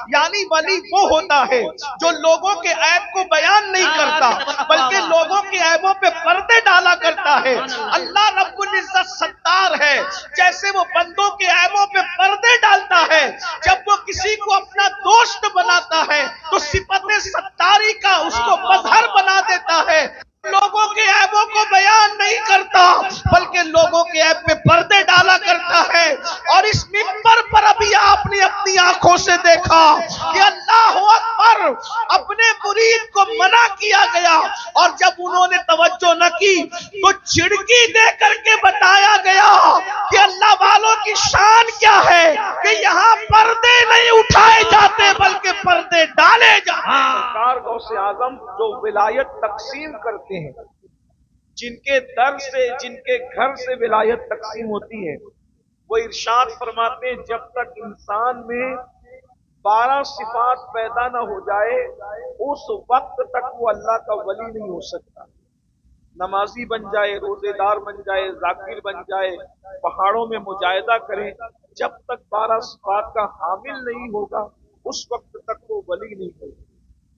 یعنی ولی وہ ہوتا ہے جو لوگوں کے عیب کو بیان نہیں کرتا بلکہ لوگوں کے عیبوں پہ پردے ڈالا کرتا ہے۔ اللہ رب العزت ستار ہے، جیسے وہ بندوں کے عیبوں پہ پردے ڈالتا ہے، جب وہ کسی کو اپنا دوست بناتا ہے تو صفت ستاری کا اس کو مظہر بنا دیتا ہے، لوگوں کے عیبوں کو بیان نہیں کرتا بلکہ لوگوں کے عیب پہ پردے ڈالا کرتا ہے۔ اور اس منبر پر ابھی آپ نے اپنی آنکھوں سے دیکھا کہ اللہ اکبر اپنے مرید کو منع کیا گیا، اور جب انہوں نے توجہ نہ کی تو چھڑکی دے کر کے بتایا گیا کہ اللہ والوں کی شان کیا ہے کہ یہاں پردے نہیں اٹھائے جاتے بلکہ پردے ڈالے جاتے۔ سرکار غوث اعظم جو ولایت تقسیم کرتے ہیں، جن کے در سے، جن کے گھر سے ولایت تقسیم ہوتی ہے، وہ ارشاد فرماتے ہیں جب تک انسان میں 12 صفات پیدا نہ ہو جائے اس وقت تک وہ اللہ کا ولی نہیں ہو سکتا۔ نمازی بن جائے، روزے دار بن جائے، ذاکر بن جائے، پہاڑوں میں مجاہدہ کرے، جب تک 12 صفات کا حامل نہیں ہوگا اس وقت تک وہ ولی نہیں ہوگا۔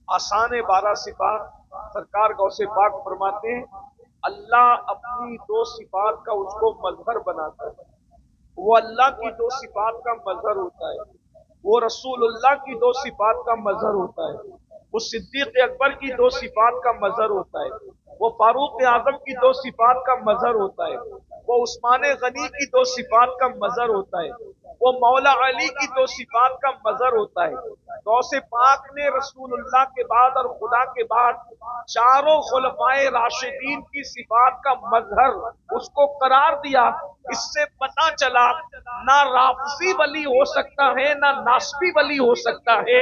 آسان 12 صفات سرکار غوث پاک فرماتے ہیں اللہ اپنی 2 صفات کا اس کو مظہر بناتا ہے۔ وہ اللہ کی 2 صفات کا مظہر ہوتا ہے، وہ رسول اللہ کی 2 صفات کا مظہر ہوتا ہے، وہ صدیق اکبر کی 2 صفات کا مظہر ہوتا ہے، وہ فاروق اعظم کی 2 صفات کا مظہر ہوتا ہے، وہ عثمان غنی کی 2 صفات کا مظہر ہوتا ہے، وہ مولا علی کی 2 صفات کا مظہر ہوتا ہے۔ غوث پاک نے رسول اللہ کے بعد اور خدا کے بعد چاروں خلفائے راشدین کی صفات کا مظہر اس کو قرار دیا۔ اس سے پتہ چلا نہ رافضی ولی ہو سکتا ہے نہ ناسبی ولی ہو سکتا ہے،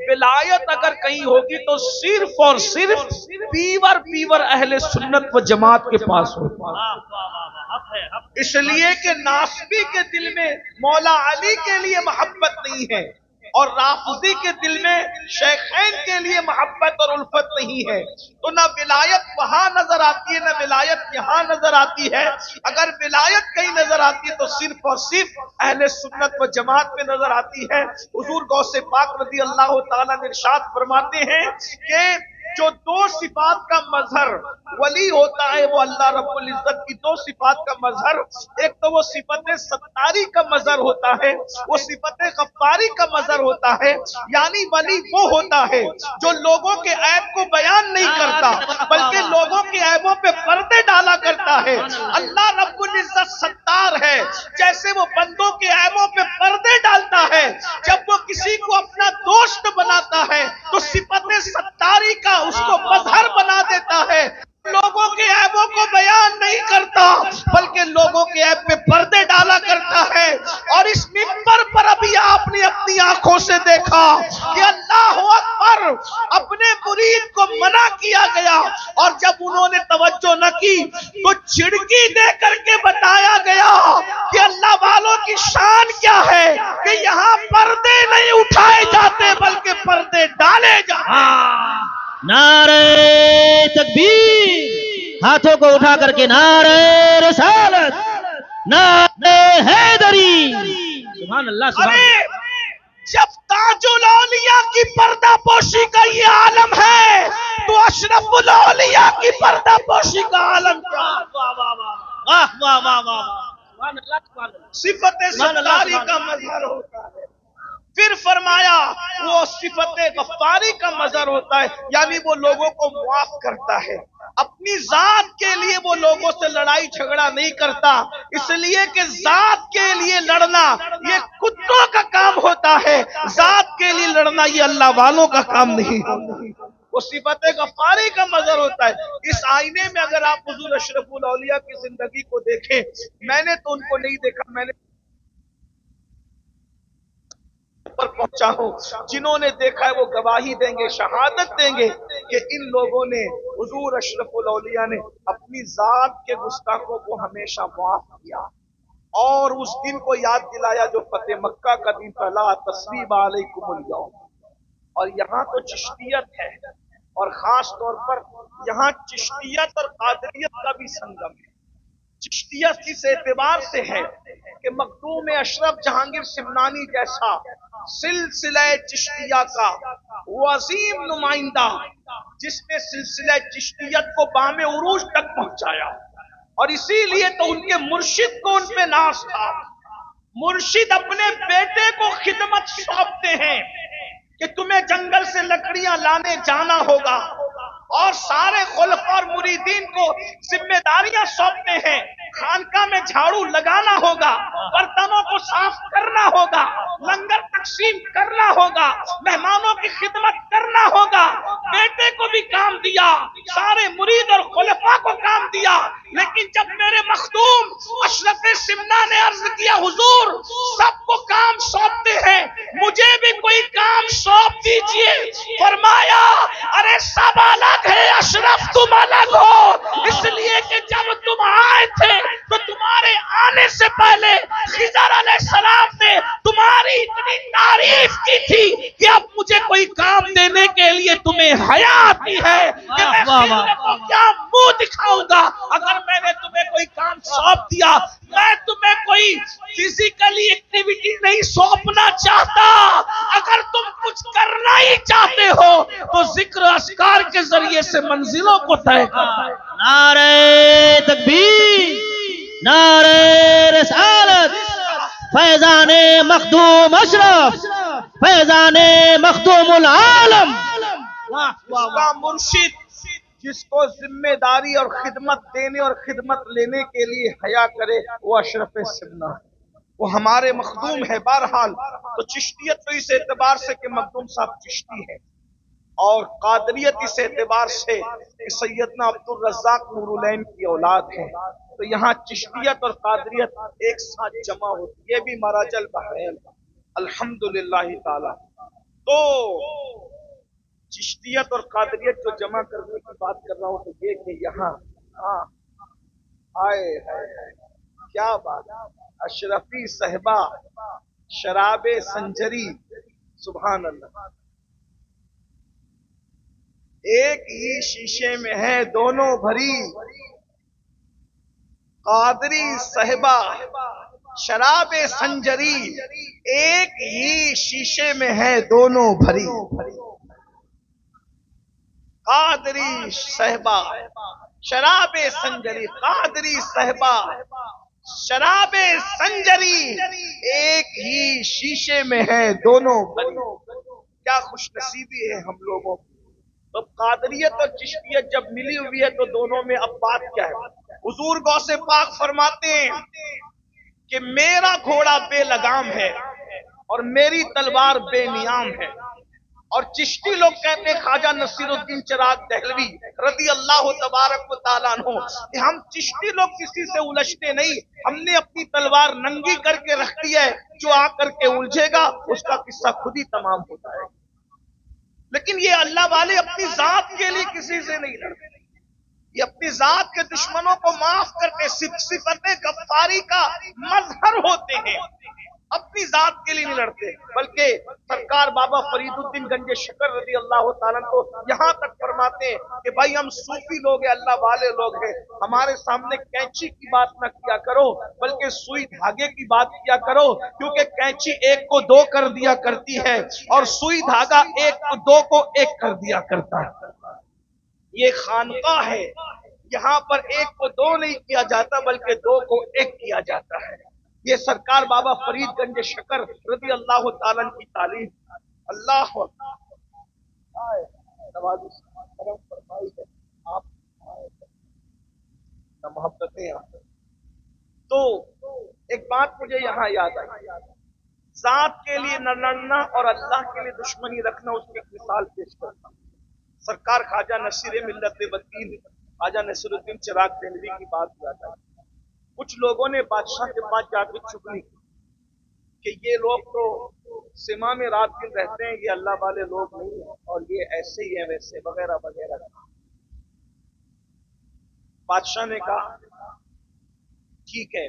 ولایت اگر کہیں ہوگی تو صرف اور صرف پیور اہل سنت و جماعت کے پاس ہوگی۔ اس لیے کہ ناسبی کے دل میں مولا علی کے لیے محبت نہیں ہے اور رافضی کے دل میں شیخین کے لیے محبت اور الفت نہیں ہے، تو نہ ولایت وہاں نظر آتی ہے نہ ولایت یہاں نظر آتی ہے۔ اگر ولایت کہیں نظر آتی ہے تو صرف اور صرف اہل سنت و جماعت میں نظر آتی ہے۔ حضور غوث پاک رضی اللہ تعالیٰ نے ارشاد فرماتے ہیں کہ جو 2 صفات کا مظہر ولی ہوتا ہے وہ اللہ رب العزت کی 2 صفات کا مظہر، ایک تو وہ صفت ستاری کا مظہر ہوتا ہے، وہ صفت غفاری کا مظہر ہوتا ہے۔ یعنی ولی وہ ہوتا ہے جو لوگوں کے عیب کو بیان نہیں کرتا بلکہ لوگوں کے عیبوں پہ پردے ڈالا کرتا ہے۔ اللہ رب العزت ستار ہے، جیسے وہ بندوں کے عیبوں پہ پردے ڈالتا ہے، جب وہ کسی کو اپنا دوست بناتا ہے تو صفت ستاری کا اس کو مظہر بنا دیتا ہے، لوگوں کے عیبوں کو بیان نہیں کرتا بلکہ لوگوں کے عیب پہ پردے ڈالا کرتا ہے۔ اور اس منبر پر ابھی آپ نے اپنی آنکھوں سے دیکھا کہ اللہ اکبر اپنے مرید کو منع کیا گیا، اور جب انہوں نے توجہ نہ کی تو چھڑکی دے کر کے بتایا گیا کہ اللہ والوں کی شان کیا ہے کہ یہاں پردے نہیں اٹھائے جاتے بلکہ پردے ڈالے جاتے۔ نعرہ تکبیر، ہاتھوں کو اٹھا کر کے نعرہ رسالت، نعرہ حیدری، سبحان اللہ سبحان اللہ۔ جب تاج الاولیاء کی پردہ پوشی کا یہ عالم ہے تو اشرف الاولیاء کی پردہ پوشی کا عالم کیا؟ واہ واہ واہ واہ، صفت ستاری کا مظہر ہوتا ہے۔ پھر فرمایا وہ صفت غفاری کا مظہر ہوتا ہے، یعنی وہ لوگوں کو معاف کرتا ہے، اپنی ذات کے لیے وہ لوگوں سے لڑائی جھگڑا نہیں کرتا، اس لیے کہ ذات کے لیے لڑنا یہ کتوں کا کام ہوتا ہے، ذات کے لیے لڑنا یہ اللہ والوں کا کام نہیں ہوتا۔ وہ صفت غفاری کا مظہر ہوتا ہے۔ اس آئینے میں اگر آپ حضور اشرف الاولیاء کی زندگی کو دیکھیں، میں نے تو ان کو نہیں دیکھا، میں نے پر پہنچا ہوں، جنہوں نے دیکھا ہے وہ گواہی دیں گے، شہادت دیں گے کہ ان لوگوں نے حضور اشرف الاولیاء نے اپنی ذات کے گستاخوں کو ہمیشہ معاف کیا اور اس دن کو یاد دلایا جو فتح مکہ کا دن تھا، لا تثریب علیکم اليوم۔ اور یہاں تو چشتیت ہے اور خاص طور پر یہاں چشتیت اور قادریت کا بھی سنگم ہے۔ चिश्तियत इस एतबार से है कि मखदूम अशरफ जहांगीर सिमनानी जैसा सिलसिला चिश्तिया का वो अजीम नुमाइंदा जिसने सिलसिला चिश्तियत को बामे उरूज तक पहुंचाया, और इसीलिए तो उनके मुर्शिद को उन पे नाज था। मुर्शिद अपने बेटे को खिदमत सौंपते हैं कि तुम्हें जंगल से लकड़ियां लाने जाना होगा, और सारे खुलफा और मुरीदीन को जिम्मेदारियां सौंपते हैं। खानका में झाड़ू लगाना होगा, बर्तनों को साफ करना होगा, लंगर तकसीम करना होगा, मेहमानों की खिदमत करना होगा। बेटे को भी काम दिया, सारे मुरीद और खुलफा को काम दिया। लेकिन जब मेरे मखदूम अशरफ सिमना ने अर्ज किया हुजूर सबको काम सौंपते हैं, मुझे भी कोई काम सौंप दीजिए, फरमाया अरे सब अलग है अशरफ तुम अलग हो, इसलिए कि जब तुम आए थे तो तुम्हारे आने से पहले खिजर अलैहिस्सलाम ने तुम्हारी इतनी तारीफ की थी कि अब मुझे कोई काम देने के लिए तुम्हें हया आती है कि मैं खिजर को क्या मुंह दिखाऊंगा। अगर मैंने तुम्हें कोई काम सौंप दिया, मैं तुम्हें कोई फिजिकली एक्टिविटी नहीं सौंपना चाहता। अगर तुम कुछ करना ही चाहते हो तो जिक्र अस्कार के जरिए से मंजिलों को तय कर। नारे तकबीर, नारे रिसालत, फैजाने मखदूम अशरफ, फैजाने मखदूमुल आलम। उसका मुर्शिद जिसको जिम्मेदारी और खिदमत देने और खिदमत लेने के लिए हया करे वो अशरफ सिमना, वो हमारे मखदूम है। बहरहाल तो चिश्तियत तो इस एतबार से कि मखदूम साहब चिश्ती है, और कादरियत इस एतबार से कि सैयदना अब्दुल रज़्ज़ाक नूरुलैन की औलाद है। तो यहाँ चिश्तियत और कादरियत एक साथ जमा होती है, ये भी मराजल बहरैन अल्हम्दुलिल्लाह ताला। तो चिश्तियत और कादरियत जो जमा करने की बात कर रहा हूं तो ये कि यहाँ आए क्या बात, अशरफी सहबा शराबे संजरी, सुभान अल्लाह। एक ही शीशे में है दोनों भरी, कादरी सहबा शराबे संजरी, एक ही शीशे में है दोनों भरी। कादरी सहबा शराबे संजरी, कादरी सहबा शराबे संजरी, एक ही शीशे में है दोनों भरी। क्या खुशनसीबी है हम लोगों की। तो कादरियत और चिश्तियत जब मिली हुई है तो दोनों में अब बात क्या है। हुजूर गौसे पाक फरमाते हैं कि मेरा घोड़ा बेलगाम है और मेरी तलवार बेनियाम है। और चिश्ती लोग कहते हैं ख्वाजा नसीरुद्दीन चिराग दहलवी रदी अल्लाह तबारक व तआला अन्हु कि हम चिश्ती लोग किसी से उलझते नहीं, हमने अपनी तलवार नंगी करके रख दी है, जो आकर के उलझेगा उसका किस्सा खुद ही तमाम होता है। लेकिन ये अल्लाह वाले अपनी जात के लिए किसी से नहीं लड़ते, ये अपनी जात के दुश्मनों को माफ करके सिफत गफ्फारी का मजहर होते हैं, अपनी जात के लिए नहीं लड़ते। बल्कि सरकार बाबा फरीदुद्दीन गंजे शकर रज़ी अल्लाह ताला को यहाँ तक फरमाते हैं कि भाई हम सूफी लोग हैं, अल्लाह वाले लोग हैं, हमारे सामने कैंची की बात न किया करो बल्कि सुई धागे की बात किया करो, क्योंकि कैंची एक को दो कर दिया करती है और सुई धागा एक को दो को एक कर दिया करता है। ये खानका है, यहाँ पर एक को दो नहीं किया जाता बल्कि दो को एक किया जाता है। ये सरकार बाबा फरीद गंज शकर रज़ी अल्लाह ताला की तालीम। अल्लाह आप मोहब्बतें। तो एक बात मुझे यहाँ याद आई, जात के लिए न लड़ना और अल्लाह के लिए दुश्मनी रखना, उसकी एक मिसाल पेश करता। सरकार ख्वाजा नसीर मिल्लत वकील ख्वाजा नसीरुद्दीन चिराग दहलवी की बात याद आई। कुछ लोगों ने बादशाह के पास जाकर चुगली की कि ये लोग तो सिमा में रात दिन रहते हैं, ये अल्लाह वाले लोग नहीं है और ये ऐसे ही है वैसे वगैरह वगैरह। बादशाह ने कहा ठीक है,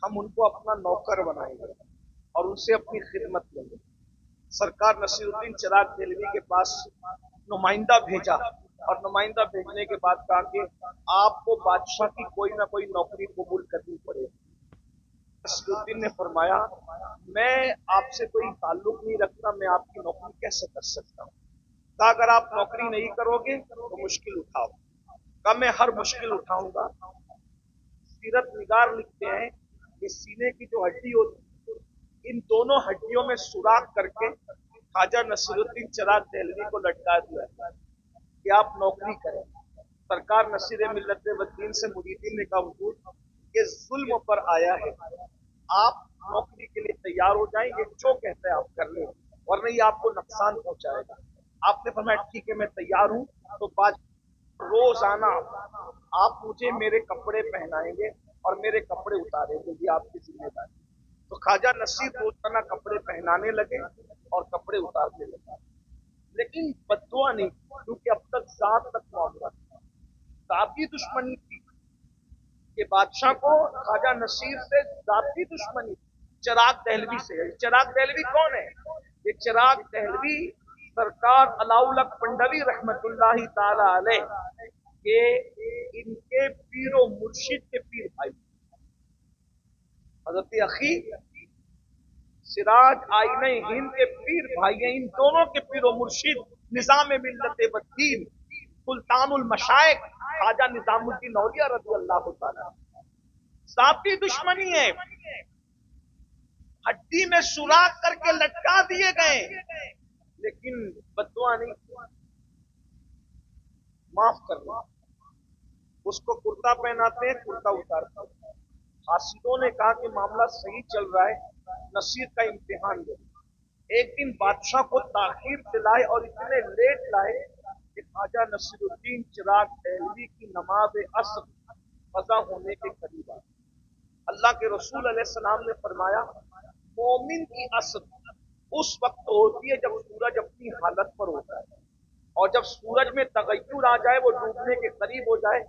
हम उनको अपना नौकर बनाएंगे और उनसे अपनी खिदमत लेंगे। सरकार नसीरुद्दीन चिराग दहलवी के पास नुमाइंदा भेजा اور نمائندہ بھیجنے کے بعد کہا کہ آپ کو بادشاہ کی کوئی نہ کوئی نوکری قبول کرنی پڑے. نصیر الدین نے فرمایا میں آپ سے کوئی تعلق نہیں رکھتا, میں آپ کی نوکری کیسے کر سکتا ہوں؟ کہا اگر آپ نوکری نہیں کرو گے تو مشکل اٹھاؤ. کہا میں ہر مشکل اٹھاؤں گا. سیرت نگار لکھتے ہیں کہ سینے کی جو ہڈی ہوتی ان دونوں ہڈیوں میں سوراخ کر کے خواجہ نصیر الدین چراغ دہلوی کو لٹکا دیا کہ آپ نوکری کریں. سرکار نصیر ملت والدین سے مریدین نے کہا حضور یہ ظلم پر آیا ہے, آپ نوکری کے لیے تیار ہو جائیں, یہ جو کہتے ہیں آپ کر لیں ورنہ یہ آپ کو نقصان پہنچائے گا. آپ نے فرمایا ٹھیک ہے میں تیار ہوں. تو بعد روزانہ آپ مجھے میرے کپڑے پہنائیں گے اور میرے کپڑے اتاریں گے, یہ آپ کی ذمہ داری. تو خواجہ نصیر روزانہ کپڑے پہنانے لگے اور کپڑے اتارنے لگے, لیکن بددعا نہیں, کیونکہ اب تک ذات تک معاملہ تھا, ذاتی دشمنی تھی کہ بادشاہ کو خواجہ نصیر سے ذاتی دشمنی. چراغ دہلوی سے. چراغ دہلوی کون ہے؟ یہ چراغ دہلوی سرکار علاؤ الحق پنڈوی رحمت اللہ تعالی علیہ کہ ان کے پیر و مرشد کے پیر بھائی حضرت اخی سراج آئینہ ہند کے پیر بھائی ہیں. ان دونوں کے پیر و مرشد نظام ملت والدین سلطان المشائخ خواجہ نظام الدین اولیاء رضی اللہ تعالی. ذاتی دشمنی ہے, ہڈی میں سوراخ کر کے لٹکا دیے گئے, لیکن بددعا نہیں, معاف کرنا. اس کو کرتا پہناتے ہیں, کرتا اتارتے ہیں. حاسدوں نے کہا کہ معاملہ صحیح چل رہا ہے, نصیر کا امتحان لے. ایک دن بادشاہ کو تاخیر سے لائے اور اتنے لیٹ لائے کہ خواجہ نصیر الدین چراغ دہلوی کی نماز عصر قضا ہونے کے قریب آئے. اللہ کے رسول علیہ السلام نے فرمایا مومن کی عصر اس وقت ہوتی ہے جب سورج اپنی حالت پر ہوتا ہے, اور جب سورج میں تغیر آ جائے, وہ ڈوبنے کے قریب ہو جائے,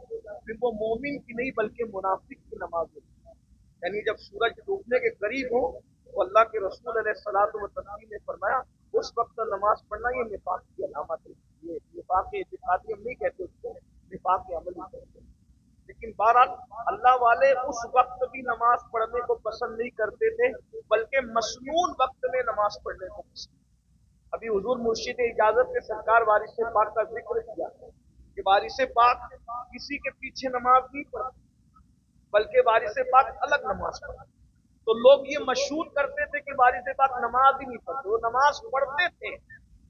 پھر وہ مومن کی نہیں بلکہ منافق کی نماز ہوتی ہے. یعنی جب سورج ڈوبنے کے قریب ہو تو اللہ کے رسول علیہ الصلوۃ والتسلیم نے فرمایا اس وقت نماز پڑھنا یہ نفاق کی علامت ہے. یہ نفاق اعتقادی ہم نہیں کہتے, اس کو نفاق عملی کہتے ہیں. لیکن بہرحال اللہ والے اس وقت بھی نماز پڑھنے کو پسند نہیں کرتے تھے, بلکہ مسنون وقت میں نماز پڑھنے کو پسند. ابھی حضور مرشد اجازت کے سرکار وارث پاک کا ذکر کیا کہ وارث پاک کسی کے پیچھے نماز نہیں پڑھتے, بلکہ وارث پاک الگ نماز پڑھتے. تو لوگ یہ مشہور کرتے تھے کہ وارث پاک نماز ہی نہیں پڑھتے. وہ نماز پڑھتے تھے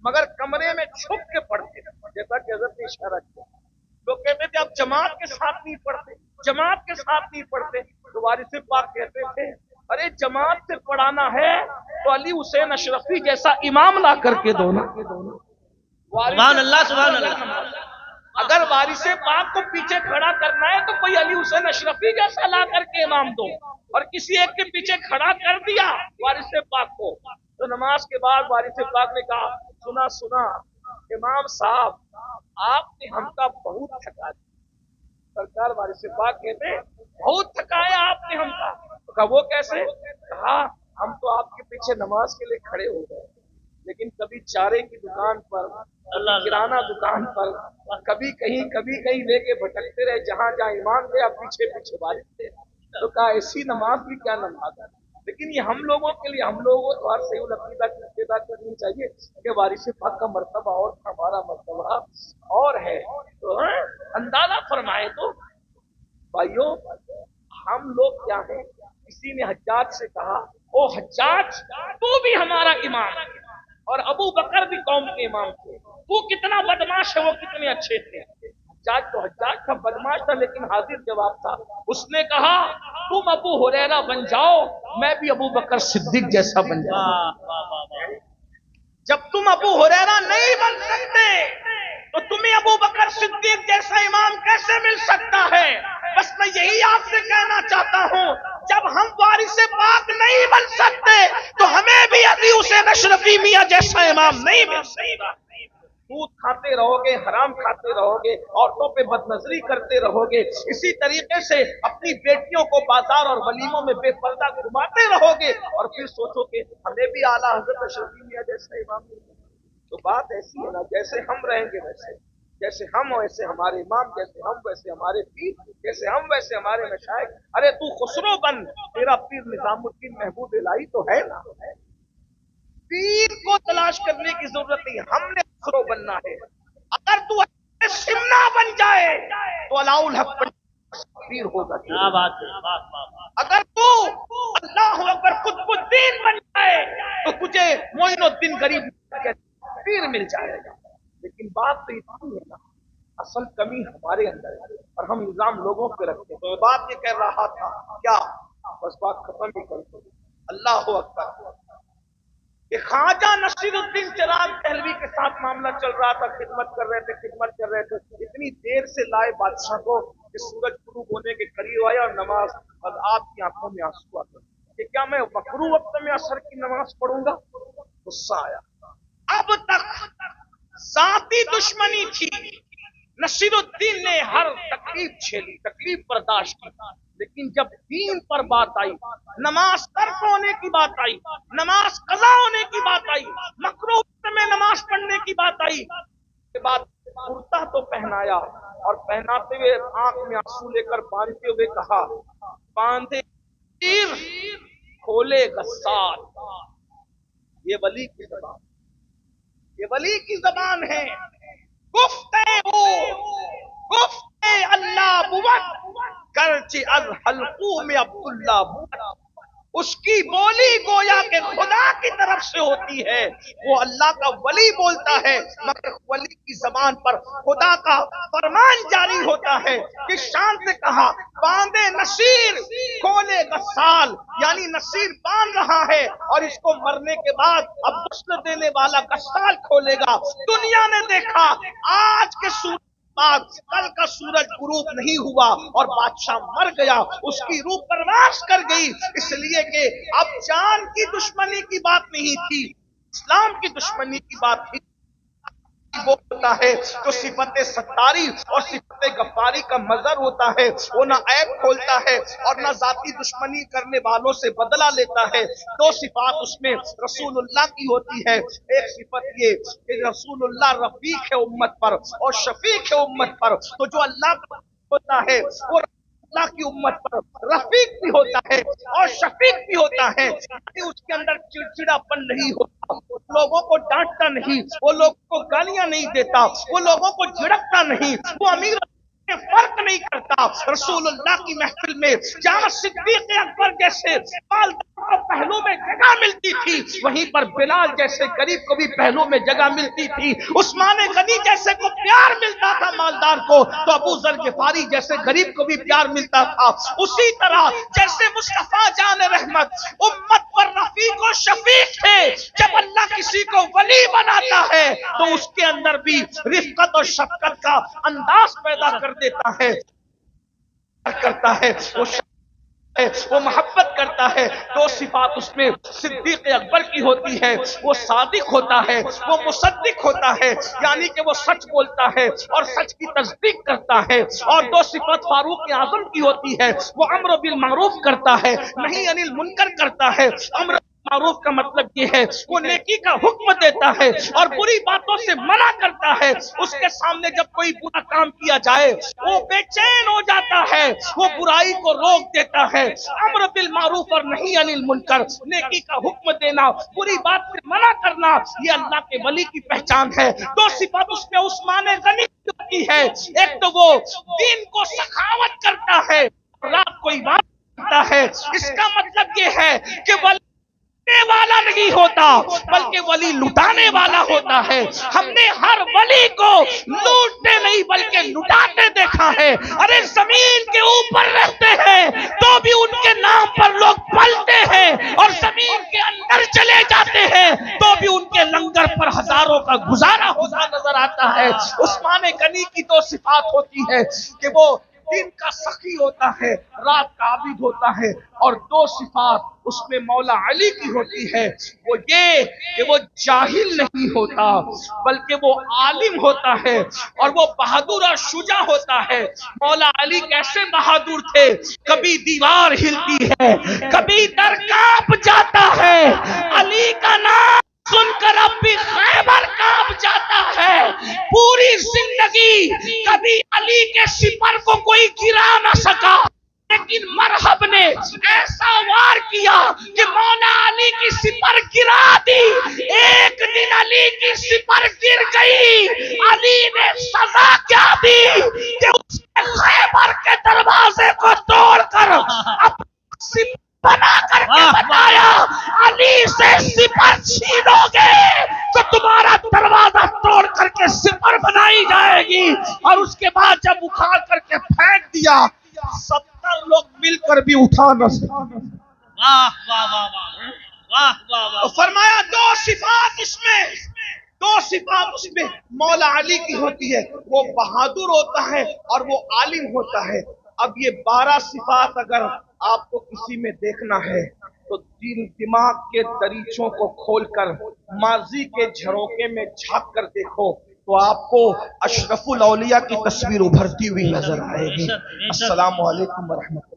مگر کمرے میں چھپ کے پڑھتے تھے, جیسا کہ حضرت نے اشارہ کیا. لوگ کہتے تھے اب جماعت کے ساتھ نہیں پڑھتے, جماعت کے ساتھ نہیں پڑھتے. تو وارث پاک کہتے تھے ارے جماعت سے پڑھانا ہے تو علی حسین اشرفی جیسا امام لا کر کے دو نا. سبحان اللہ سبحان اللہ. اگر وارث پاک کو پیچھے کھڑا کرنا ہے تو کوئی علی حسین اشرفی جیسا لا کر کے امام دو, اور کسی ایک کے پیچھے کھڑا کر دیا وارث پاک کو تو نماز کے بعد وارث پاک نے کہا سنا سنا امام صاحب آپ نے ہم کا بہت تھکا دیا. سرکار وارث پاک کہتے بہت تھکایا آپ نے ہم کا. کہا وہ کیسے؟ کہا ہم تو آپ کے پیچھے نماز کے لیے کھڑے ہو گئے, لیکن کبھی چارے کی دکان پر, کرانہ دکان پر, کبھی کہیں لے کے بھٹکتے رہے, جہاں جہاں امام گیا پیچھے پیچھے وارث تھے. تو کہا ایسی نماز بھی کیا نماز ہے. لیکن یہ ہم لوگوں کے لیے, ہم لوگوں کو ہر صحیح العقیدہ کی ابتدا کرنی چاہیے کہ وارث پاک کا مرتبہ اور ہمارا مرتبہ اور ہے. تو اندازہ فرمائے تو بھائیوں ہم لوگ کیا ہیں. کسی نے حجاج سے کہا او حجاج تو بھی ہمارا امام ہے, اور ابو بکر بھی قوم کے امام تھے, تو کتنا بدماش ہے, وہ کتنے اچھے تھے. حجاج تھا, بدماش تھا, لیکن حاضر جواب تھا. اس نے کہا تم ابو ہریرہ بن جاؤ, میں بھی ابو بکر صدیق جیسا بن جاؤں. جب تم ابو ہریرہ نہیں بن سکتے تو تمہیں ابو بکر صدیق جیسا امام کیسے مل سکتا ہے؟ بس میں یہی آپ سے کہنا چاہتا ہوں, جب ہم وارث پاک نہیں بن سکتے تو ہمیں بھی علی حسین اشرفی میاں جیسا امام نہیں مل سکتا. دودھ کھاتے رہو گے, حرام کھاتے رہو گے, عورتوں پہ بد نظری کرتے رہو گے, اسی طریقے سے اپنی بیٹیوں کو بازار اور ولیموں میں بے پردہ گھماتے رہو گے, اور پھر سوچو کہ ہمیں بھی اعلیٰ حضرت اشرفی میاں جیسا امام مل. تو بات ایسی ہے نا, جیسے ہم رہیں گے ویسے जैसे हम वैसे हमारे इमाम, जैसे हम वैसे हमारे पीर, जैसे हम वैसे हमारे मशाइख। अरे तू खुसरो बन, तेरा पीर निजामुद्दीन महबूब इलाही तो है ना। पीर को तलाश करने की जरूरत नहीं, हमने खुसरो बनना है। अगर तू सिमना बन जाए तो अलाउल हक पीर होगा। क्या बात है, वाह वाह वाह। अगर तू अल्लाह अकबर कुतुबुद्दीन बन जाए तो तुझे मोइनुद्दीन गरीब पीर मिल जाएगा। लेकिन बात तो इतनी है ना, असल कमी हमारे अंदर है और हम निजाम लोगों पे रखते हैं। तो मैं बात ये कह रहा था, क्या बस बात खत्म ही कर दो। अल्लाह अकबर। कि ख्वाजा नसीरुद्दीन चिराग दहलवी के साथ मामला चल रहा था, खिदमत कर रहे थे। इतनी देर से लाए बादशाह को कि सूरज गुरूब होने के करीब आया और नमाज, और आपकी आंखों में आंसू आते कि क्या मैं मकरू वक्त में असर की नमाज पढ़ूंगा। गुस्सा आया। अब तक जाती दुश्मनी थी, नसीरुद्दीन ने हर तकलीफ झेली, तकलीफ बर्दाश्त की, लेकिन जब दीन पर बात आई, नमाज तर्क होने की बात आई, नमाज कज़ा होने की बात आई, मकरूह में नमाज पढ़ने की बात आई, के बाद कुर्ता तो पहनाया और पहनाते हुए आंख में आंसू लेकर बांधते हुए कहा, बांधे तीर खोले गस्साल। ये वली की जबान, ये वली की जबान है। गुफ्ते हो, गुफ्ते अल्लाह बुवत करची अज हल्कू में अब्दुल्ला बुवत। उसकी बोली गोया के खुदा की तरफ से होती है, वो अल्लाह का वली बोलता है, मगर वली की जबान पर खुदा का फरमान जारी होता है। कि शान से कहा, बांधे नसीर खोले गस्साल, यानी नसीर बांध रहा है और इसको मरने के बाद अब गुस्ल देने वाला गस्साल खोलेगा। दुनिया ने देखा आज के सूरज बाद कल का सूरज गुरूब नहीं हुआ और बादशाह मर गया, उसकी रूह परवास कर गई, इसलिए कि अब जान की दुश्मनी की बात नहीं थी, इस्लाम की दुश्मनी की बात थी। वो होता है जो सिफत सत्तारी और सिफत गफ्फारी का मजर होता है, वो ना ऐब खोलता है और ना जाती दुश्मनी करने वालों से बदला लेता है। दो सिफात उसमें रसूलुल्लाह की होती है। एक सिफत ये कि रसूलुल्लाह रफीक है उम्मत पर और शफीक है उम्मत पर। तो जो अल्लाह का होता है वो अल्लाह की उम्मत पर रफीक भी होता है और शफीक भी होता है। उसके अंदर चिड़चिड़ापन नहीं होता, लोगों को डांटता नहीं, वो लोगों को गालियां नहीं देता, वो लोगों को झिड़कता नहीं, वो अमीर फर्क नहीं करता। रसूलुल्लाह की महफिल में जहां सिद्दीक अकबर जैसे मालदार को पहलू में जगह मिलती थी, वहीं पर बिलाल जैसे गरीब को भी पहलू में जगह मिलती थी। उस्मान गनी जैसे को प्यार मिलता था मालदार को, तो अबू जर गिफारी जैसे गरीब को भी प्यार मिलता था। उसी तरह जैसे मुस्तफा जान रहमत उम्मत पर रफीक और शफीक थे, जब अल्लाह किसी को वली बनाता है तो उसके अंदर भी रिफ़्क़त और शफ़क़त का अंदाज पैदा देता है, करता है, वो मोहब्बत करता है। दो सिफात उसमें सिद्दीक अकबर की होती है, वो सादिक होता है, वो मुसद्दिक होता है, यानी कि वो सच बोलता है और सच की तस्दीक करता है। और दो सिफात फारूक आज़म की होती है, वो अम्र बिल मारूफ करता है, नहीं अनिल मुनकर करता है। अम्र मारूफ का मतलब ये है वो नेकी का हुक्म देता है और बुरी बातों से मना करता है। उसके सामने जब कोई बुरा काम किया जाए वो बेचैन हो जाता है, वो बुराई को रोक देता है। अम्र बिल मारूफ और नहीं अनिल मुनकर, नेकी का हुक्म देना, बुरी बात से मना करना, ये अल्लाह के वली की पहचान है। दो सिफात उसमें उस्मान गनी की है, एक तो वो दीन को सखावत करता है, रात को इबादत करता है। इसका मतलब ये है कि वली वाला नहीं होता बल्कि वली लुटाने वाला होता है। हमने हर वली को लूटते नहीं बल्कि लुटाते देखा है। अरे जमीन के ऊपर रहते हैं तो भी उनके नाम पर लोग पलते हैं और जमीन के अंदर चले जाते हैं तो भी उनके लंगर पर हजारों का गुजारा होता नजर आता है। उस्मान गनी की दो सिफात होती है कि वो दिन का सखी होता है, रात का आबिद होता है, और दो सिफात उसमें मौला अली की होती है, वो ये कि वो जाहिल नहीं होता बल्कि वो आलिम होता है और वो बहादुर और शुजा होता है। मौला अली कैसे बहादुर थे, कभी दीवार हिलती है, कभी दर कांप जाता है, अली का नाम सुनकर अब भी खैबर कांप जाता है। पूरी जिंदगी कभी अली के सिपर को कोई गिरा ना सका, लेकिन मरहब ने ऐसा वार किया कि मौला अली की सिपर गिरा दी। एक दिन अली की सिपर गिर गई, अली ने सजा क्या दी कि उसने खैबर के दरवाजे को तोड़कर अपना सिपर बना करके बताया, अली से सिपर छीनोगे तो तुम्हारा दरवाजा तोड़ करके सिपर बनाई जाएगी। और उसके बाद जब उखाड़ करके फेंक दिया, 70 लोग मिलकर भी उठा न सके। वाह वाह वाह वाह वाह वाह वाह। फरमाया दो सिफात उसमें मौला अली की होती है, वो बहादुर होता है और वो आलिम होता है। अब ये 12 सिफात अगर आपको किसी में देखना है तो दिल दिमाग के दरीचों को खोलकर माजी के झरोके में झांक कर देखो तो आपको अशरफुल औलिया की तस्वीर उभरती हुई नजर आएगी। अस्सलामु अलैकुम व रहमतुल्लाह।